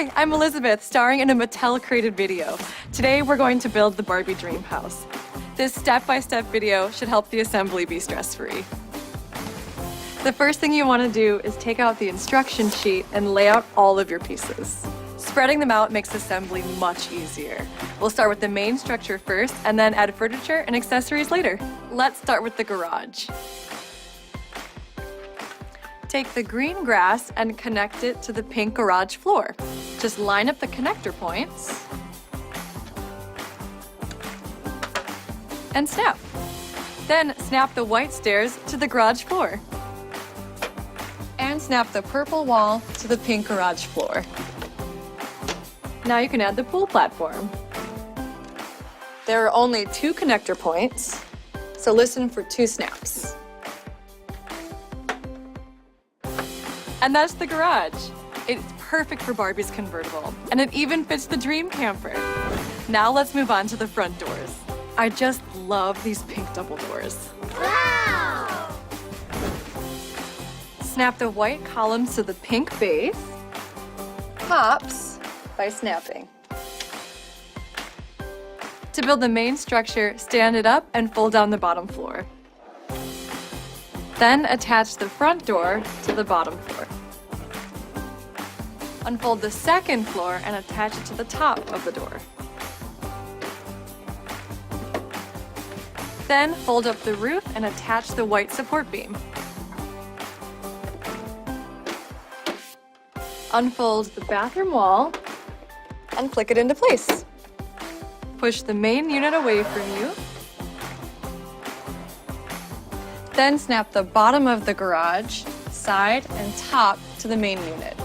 Hi, I'm Elizabeth, starring in a Mattel-created video. Today we're going to build the Barbie dream house. This step-by-step video should help the assembly be stress-free. The first thing you want to do is take out the instruction sheet and lay out all of your pieces. Spreading them out makes assembly much easier. We'll start with the main structure first and then add furniture and accessories later. Let's start with the garage. Take the green grass and connect it to the pink garage floor. Just line up the connector points and snap. Then snap the white stairs to the garage floor. And snap the purple wall to the pink garage floor. Now you can add the pool platform. There are only 2 connector points, so listen for 2 snaps. And that's the garage. It's perfect for Barbie's convertible, and it even fits the dream camper. Now let's move on to the front doors. I just love these pink double doors. Wow! Snap the white columns to the pink base. Pops by snapping. To build the main structure, stand it up and fold down the bottom floor. Then attach the front door to the bottom floor. Unfold the second floor and attach it to the top of the door. Then fold up the roof and attach the white support beam. Unfold the bathroom wall and click it into place. Push the main unit away from you. Then snap the bottom of the garage, side and top to the main unit.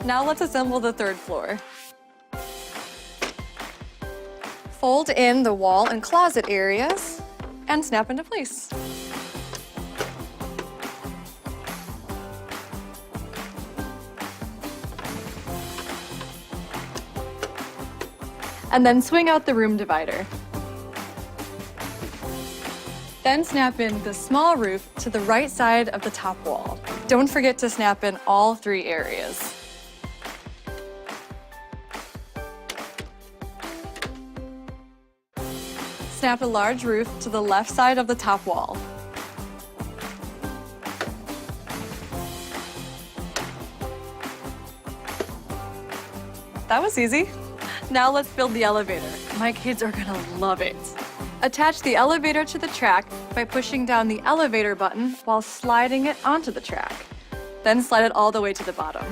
Now let's assemble the third floor. Fold in the wall and closet areas and snap into place. And then swing out the room divider. Then snap in the small roof to the right side of the top wall. Don't forget to snap in all 3 areas. Snap a large roof to the left side of the top wall. That was easy. Now let's build the elevator. My kids are gonna love it. Attach the elevator to the track by pushing down the elevator button while sliding it onto the track. Then slide it all the way to the bottom.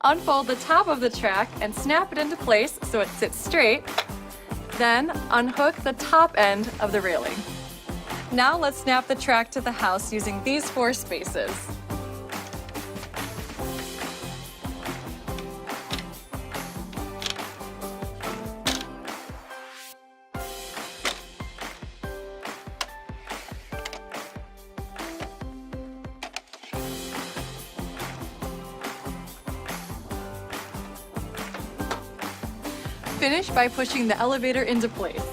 Unfold the top of the track and snap it into place so it sits straight. Then unhook the top end of the railing. Now let's snap the track to the house using these 4 spaces. Finish by pushing the elevator into place.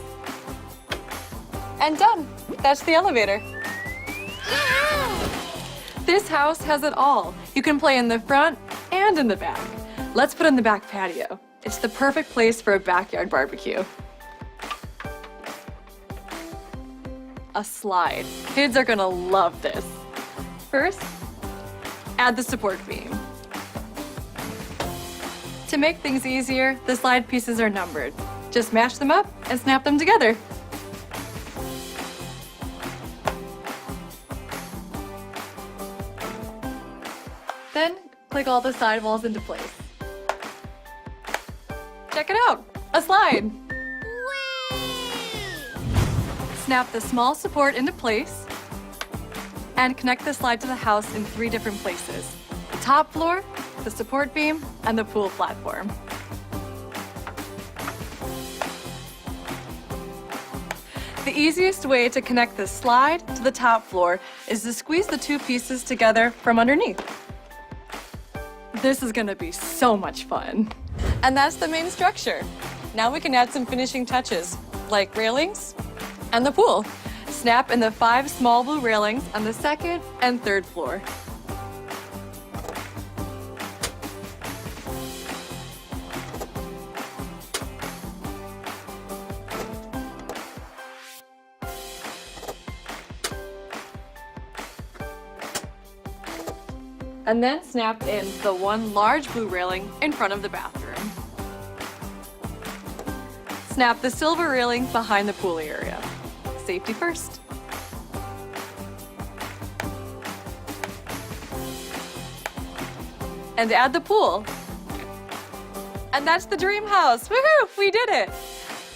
And done! That's the elevator. Yeah! This house has it all. You can play in the front and in the back. Let's put in the back patio. It's the perfect place for a backyard barbecue. A slide. Kids are gonna love this. First, add the support beam. To make things easier, the slide pieces are numbered. Just mash them up and snap them together. Then, click all the side walls into place. Check it out! A slide! Whee! Snap the small support into place and connect the slide to the house in 3 different places. The top floor, the support beam, and the pool platform. The easiest way to connect the slide to the top floor is to squeeze the 2 pieces together from underneath. This is gonna be so much fun. And that's the main structure. Now we can add some finishing touches. like railings and the pool. Snap in the 5 small blue railings on the 2nd and 3rd floor. And then snap in the 1 large blue railing in front of the bathroom. Snap the silver railing behind the pool area. Safety first. And add the pool. And that's the dream house. Woohoo! We did it!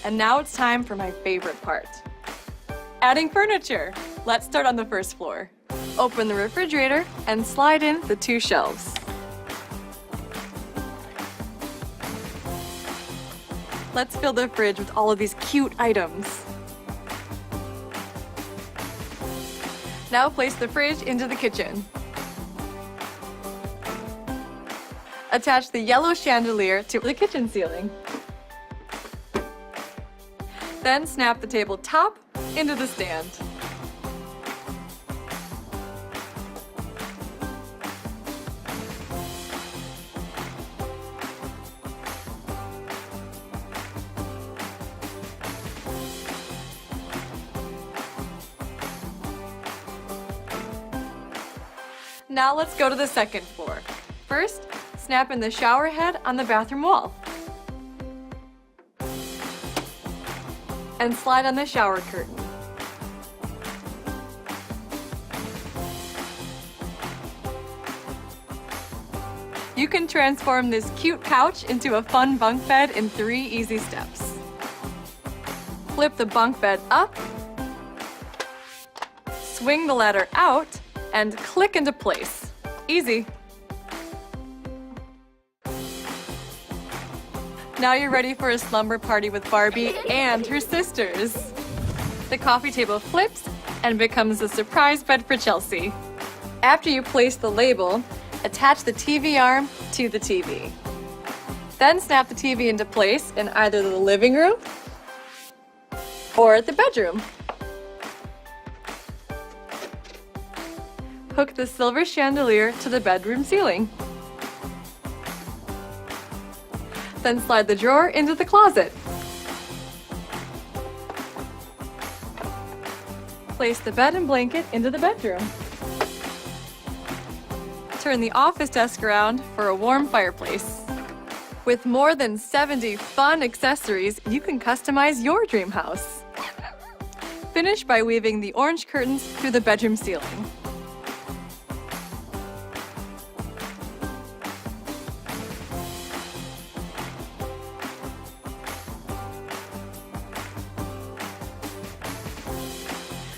And now it's time for my favorite part. Adding furniture. Let's start on the 1st floor. Open the refrigerator and slide in the 2 shelves. Let's fill the fridge with all of these cute items. Now place the fridge into the kitchen. Attach the yellow chandelier to the kitchen ceiling. Then snap the tabletop into the stand. Now let's go to the 2nd floor. First, snap in the shower head on the bathroom wall. And slide on the shower curtain. You can transform this cute couch into a fun bunk bed in 3 easy steps. Flip the bunk bed up, swing the ladder out, and click into place. Easy. Now you're ready for a slumber party with Barbie and her sisters. The coffee table flips and becomes a surprise bed for Chelsea. After you place the label, attach the TV arm to the TV. Then snap the TV into place in either the living room or the bedroom. Hook the silver chandelier to the bedroom ceiling. Then slide the drawer into the closet. Place the bed and blanket into the bedroom. Turn the office desk around for a warm fireplace. With more than 70 fun accessories, you can customize your dream house. Finish by weaving the orange curtains through the bedroom ceiling.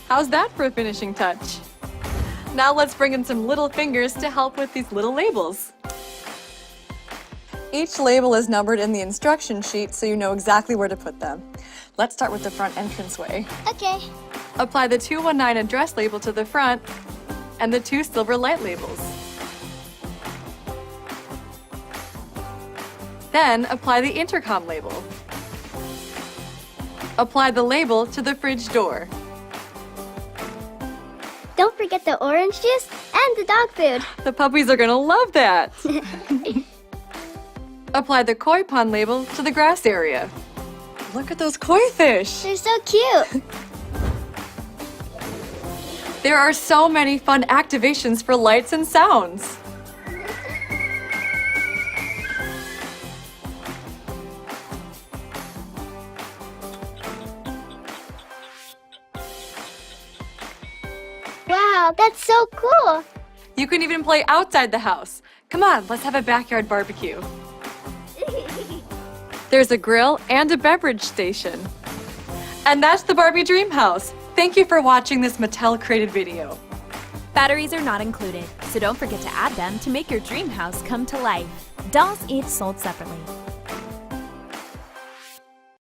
How's that for a finishing touch? Now let's bring in some little fingers to help with these little labels. Each label is numbered in the instruction sheet so you know exactly where to put them. Let's start with the front entranceway. Okay. Apply the 219 address label to the front and the 2 silver light labels. Then apply the intercom label. Apply the label to the fridge door. Don't forget the orange juice and the dog food. The puppies are gonna love that. Apply the koi pond label to the grass area. Look at those koi fish. They're so cute. There are so many fun activations for lights and sounds. Wow, that's so cool. You can even play outside the house. Come on, let's have a backyard barbecue. There's a grill and a beverage station. And that's the Barbie Dream House. Thank you for watching this Mattel-created video. Batteries are not included, so don't forget to add them to make your dream house come to life. Dolls each sold separately.